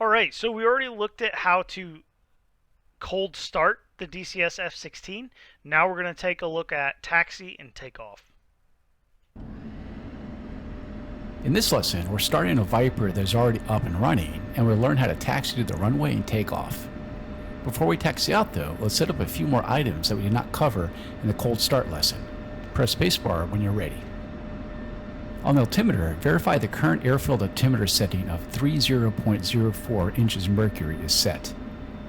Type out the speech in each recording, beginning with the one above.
Alright, so we already looked at how to cold start the DCS F-16. Now we're going to take a look at taxi and takeoff. In this lesson, we're starting a Viper that is already up and running, and we'll learn how to taxi to the runway and take off. Before we taxi out though, let's set up a few more items that we did not cover in the cold start lesson. Press spacebar when you're ready. On the altimeter, verify the current airfield altimeter setting of 30.04 inches mercury is set.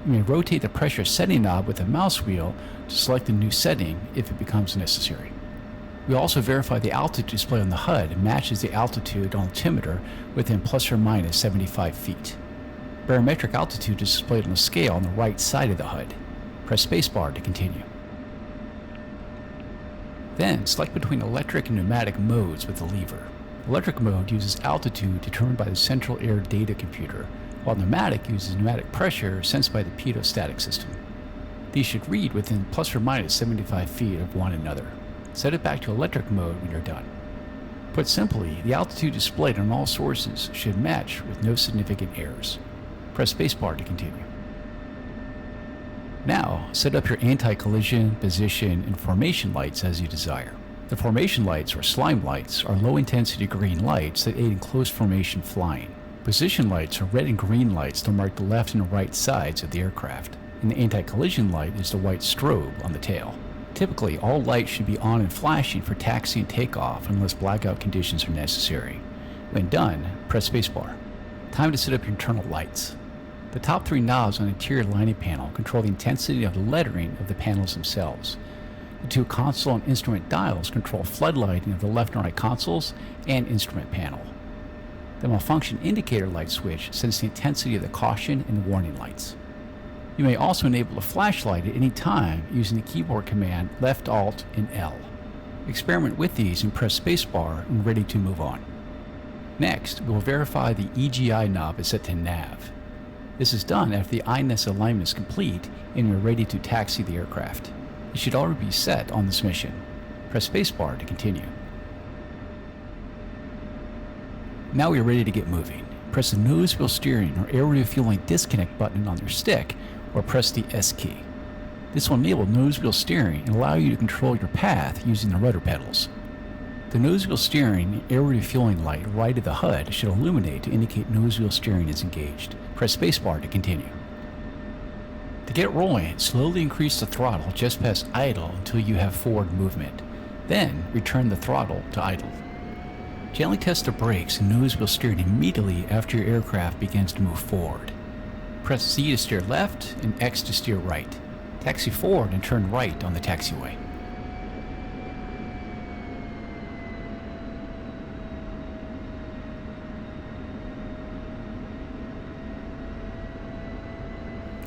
You may rotate the pressure setting knob with the mouse wheel to select a new setting if it becomes necessary. We also verify the altitude display on the HUD matches the altitude on altimeter within plus or minus 75 feet. Barometric altitude is displayed on the scale on the right side of the HUD. Press spacebar to continue. Then select between electric and pneumatic modes with the lever. Electric mode uses altitude determined by the central air data computer, while pneumatic uses pneumatic pressure sensed by the pedostatic system. These should read within plus or minus 75 feet of one another. Set it back to electric mode when you're done. Put simply, the altitude displayed on all sources should match with no significant errors. Press spacebar to continue. Now, set up your anti-collision, position, and formation lights as you desire. The formation lights, or slime lights, are low-intensity green lights that aid in close formation flying. Position lights are red and green lights that mark the left and right sides of the aircraft. And the anti-collision light is the white strobe on the tail. Typically, all lights should be on and flashing for taxi and takeoff unless blackout conditions are necessary. When done, press spacebar. Time to set up your internal lights. The top three knobs on the interior lighting panel control the intensity of the lettering of the panels themselves. The two console and instrument dials control floodlighting of the left and right consoles and instrument panel. The malfunction indicator light switch sets the intensity of the caution and warning lights. You may also enable a flashlight at any time using the keyboard command Left Alt and L. Experiment with these and press spacebar when ready to move on. Next, we will verify the EGI knob is set to nav. This is done after the INS alignment is complete and you're ready to taxi the aircraft. It should already be set on this mission. Press spacebar to continue. Now we are ready to get moving. Press the nose wheel steering or air refueling disconnect button on your stick, or press the S key. This will enable nose wheel steering and allow you to control your path using the rudder pedals. The nose wheel steering and air refueling light right of the HUD should illuminate to indicate nose wheel steering is engaged. Press spacebar to continue. To get rolling, slowly increase the throttle just past idle until you have forward movement. Then return the throttle to idle. Gently test the brakes and nose wheel steering immediately after your aircraft begins to move forward. Press Z to steer left and X to steer right. Taxi forward and turn right on the taxiway.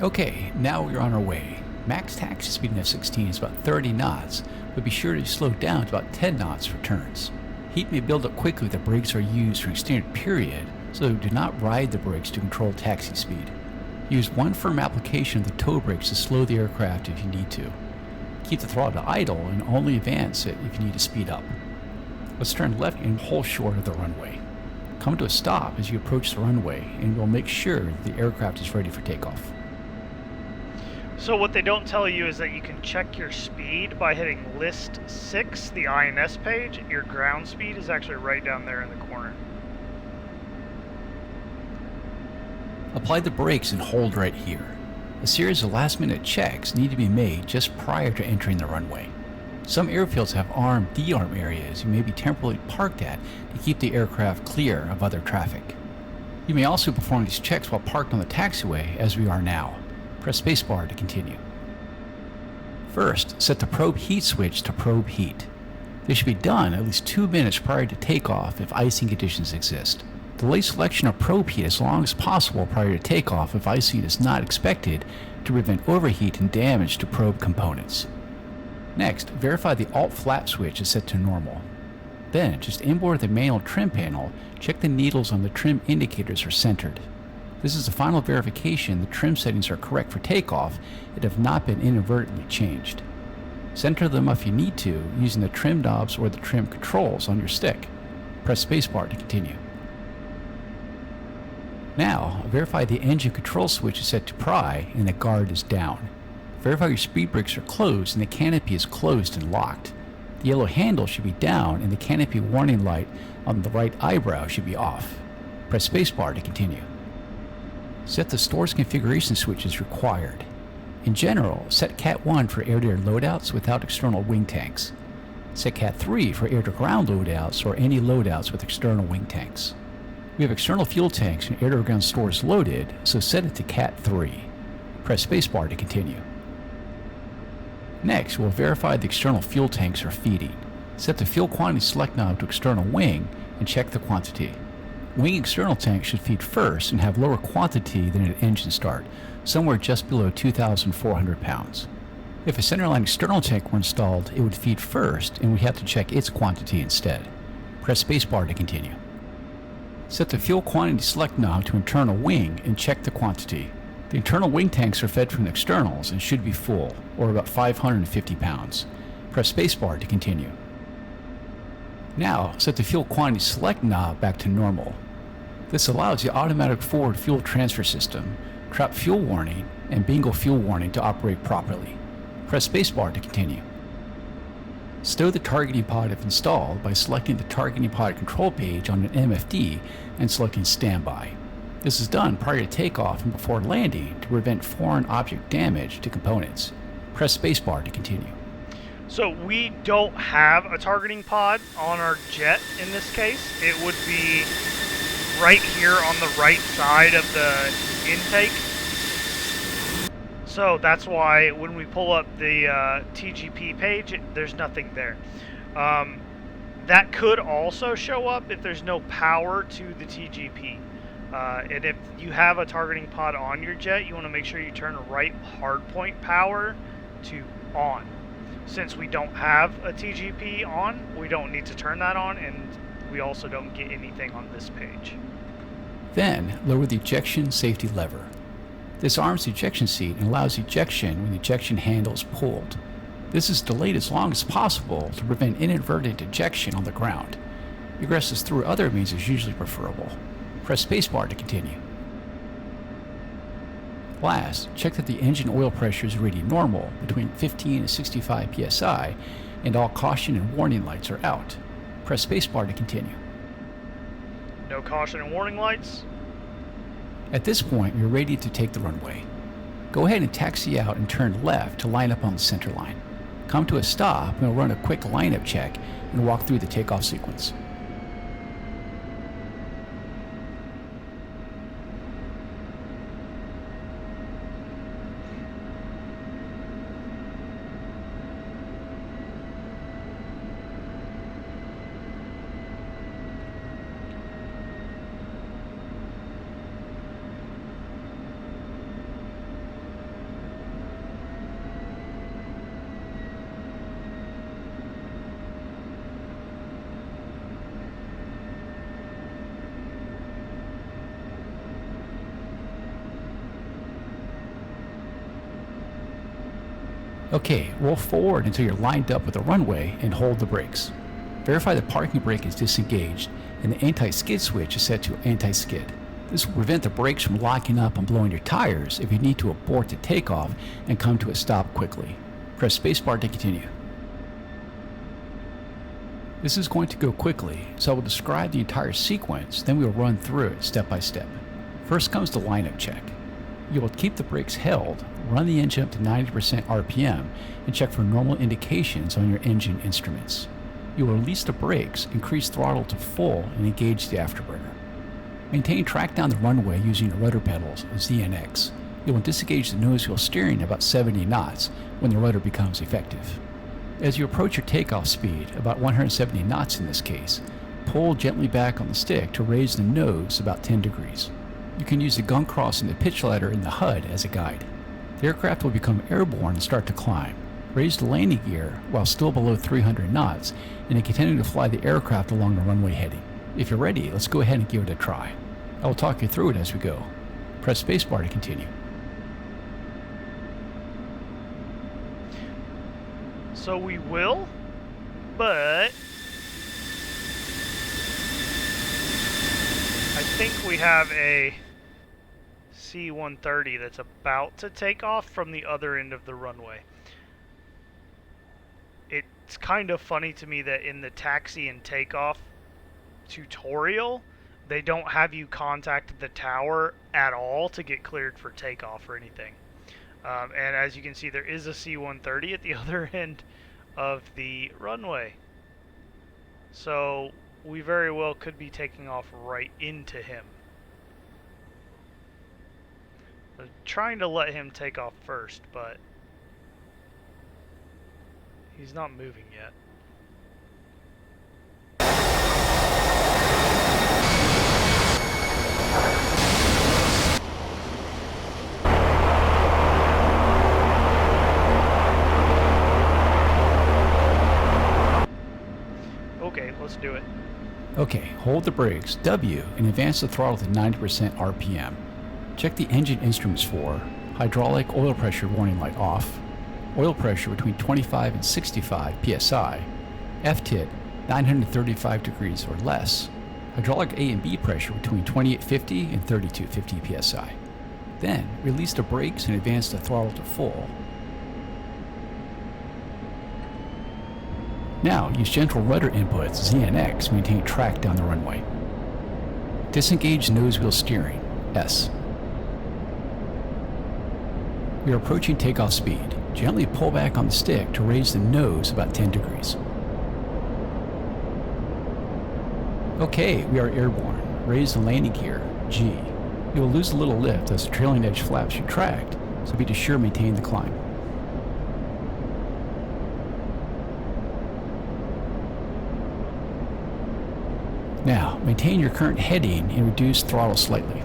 Okay, now we're on our way. Max taxi speed in F-16 is about 30 knots, but be sure to slow down to about 10 knots for turns. Heat may build up quickly if the brakes are used for an extended period, so do not ride the brakes to control taxi speed. Use one firm application of the toe brakes to slow the aircraft if you need to. Keep the throttle to idle and only advance it if you need to speed up. Let's turn left and hold short of the runway. Come to a stop as you approach the runway and we'll make sure the aircraft is ready for takeoff. So what they don't tell you is that you can check your speed by hitting list 6, the INS page. Your ground speed is actually right down there in the corner. Apply the brakes and hold right here. A series of last-minute checks need to be made just prior to entering the runway. Some airfields have arm de-arm areas you may be temporarily parked at to keep the aircraft clear of other traffic. You may also perform these checks while parked on the taxiway as we are now. Press spacebar to continue. First, set the probe heat switch to probe heat. This should be done at least 2 minutes prior to takeoff if icing conditions exist. Delay selection of probe heat as long as possible prior to takeoff if icing is not expected to prevent overheat and damage to probe components. Next, verify the Alt flap switch is set to normal. Then, just inboard the manual trim panel, check the needles on the trim indicators are centered. This is the final verification the trim settings are correct for takeoff and have not been inadvertently changed. Center them if you need to using the trim knobs or the trim controls on your stick. Press spacebar to continue. Now, verify the engine control switch is set to pry and the guard is down. Verify your speed brakes are closed and the canopy is closed and locked. The yellow handle should be down and the canopy warning light on the right eyebrow should be off. Press spacebar to continue. Set the store's configuration switch as required. In general, set Cat 1 for air-to-air loadouts without external wing tanks. Set Cat 3 for air-to-ground loadouts or any loadouts with external wing tanks. We have external fuel tanks and air-to-ground stores loaded, so set it to Cat 3. Press spacebar to continue. Next, we'll verify the external fuel tanks are feeding. Set the fuel quantity select knob to external wing and check the quantity. Wing external tanks should feed first and have lower quantity than at engine start, somewhere just below 2,400 pounds. If a centerline external tank were installed, it would feed first and we have to check its quantity instead. Press spacebar to continue. Set the fuel quantity select knob to internal wing and check the quantity. The internal wing tanks are fed from the externals and should be full, or about 550 pounds. Press spacebar to continue. Now, set the fuel quantity select knob back to normal. This allows the automatic forward fuel transfer system, trap fuel warning, and bingo fuel warning to operate properly. Press spacebar to continue. Stow the targeting pod if installed by selecting the targeting pod control page on an MFD and selecting standby. This is done prior to takeoff and before landing to prevent foreign object damage to components. Press spacebar to continue. So we don't have a targeting pod on our jet in this case. It would be right here on the right side of the intake. So that's why when we pull up the TGP page, there's nothing there. That could also show up if there's no power to the TGP. And if you have a targeting pod on your jet, you want to make sure you turn right hardpoint power to on. Since we don't have a TGP on, we don't need to turn that on, and we also don't get anything on this page. Then, lower the ejection safety lever. This arms the ejection seat and allows ejection when the ejection handle is pulled. This is delayed as long as possible to prevent inadvertent ejection on the ground. Egresses through other means is usually preferable. Press spacebar to continue. Last, check that the engine oil pressure is reading normal between 15 and 65 psi and all caution and warning lights are out. Press spacebar to continue. No caution and warning lights. At this point, you're ready to take the runway. Go ahead and taxi out and turn left to line up on the center line. Come to a stop and we'll run a quick lineup check and walk through the takeoff sequence. Okay, roll forward until you're lined up with the runway and hold the brakes. Verify the parking brake is disengaged and the anti-skid switch is set to anti-skid. This will prevent the brakes from locking up and blowing your tires if you need to abort the takeoff and come to a stop quickly. Press spacebar to continue. This is going to go quickly, so I will describe the entire sequence, then we will run through it step by step. First comes the lineup check. You will keep the brakes held, run the engine up to 90% RPM, and check for normal indications on your engine instruments. You will release the brakes, increase throttle to full, and engage the afterburner. Maintain track down the runway using the rudder pedals, ZNX. You will disengage the nose wheel steering about 70 knots when the rudder becomes effective. As you approach your takeoff speed, about 170 knots in this case, pull gently back on the stick to raise the nose about 10 degrees. You can use the gun cross and the pitch ladder in the HUD as a guide. The aircraft will become airborne and start to climb. Raise the landing gear while still below 300 knots and then continue to fly the aircraft along the runway heading. If you're ready, let's go ahead and give it a try. I will talk you through it as we go. Press spacebar to continue. So we will, but I think we have a C-130 that's about to take off from the other end of the runway. It's kind of funny to me that in the taxi and takeoff tutorial, they don't have you contact the tower at all to get cleared for takeoff or anything. And as you can see, there is a C-130 at the other end of the runway. So we very well could be taking off right into him. I'm trying to let him take off first, but he's not moving yet. Okay, let's do it. Okay, hold the brakes, W, and advance the throttle to 90% RPM. Check the engine instruments for hydraulic oil pressure warning light off, oil pressure between 25 and 65 psi, F-tit 935 degrees or less, hydraulic A and B pressure between 2850 and 3250 psi. Then, release the brakes and advance the throttle to full. Now, use gentle rudder inputs Z and X to maintain track down the runway. Disengage nose wheel steering, S. We are approaching takeoff speed. Gently pull back on the stick to raise the nose about 10 degrees. Okay, we are airborne. Raise the landing gear, G. You will lose a little lift as the trailing edge flaps retract, so be sure to maintain the climb. Now, maintain your current heading and reduce throttle slightly.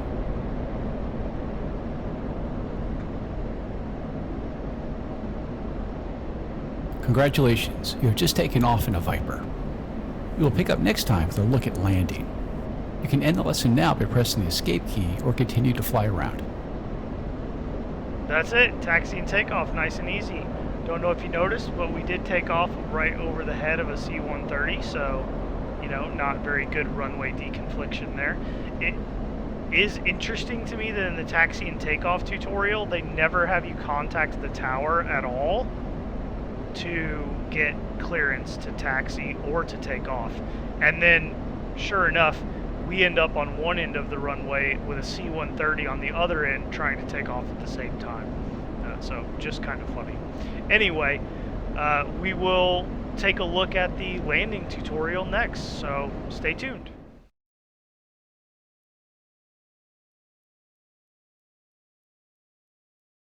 Congratulations, you have just taken off in a Viper. We will pick up next time with a look at landing. You can end the lesson now by pressing the escape key or continue to fly around. That's it, taxi and takeoff, nice and easy. Don't know if you noticed, but we did take off right over the head of a C-130, so, you know, not very good runway deconfliction there. It is interesting to me that in the taxi and takeoff tutorial, they never have you contact the tower at all to get clearance to taxi or to take off. And then, sure enough, we end up on one end of the runway with a C-130 on the other end trying to take off at the same time. So just kind of funny. Anyway, we will take a look at the landing tutorial next, so stay tuned.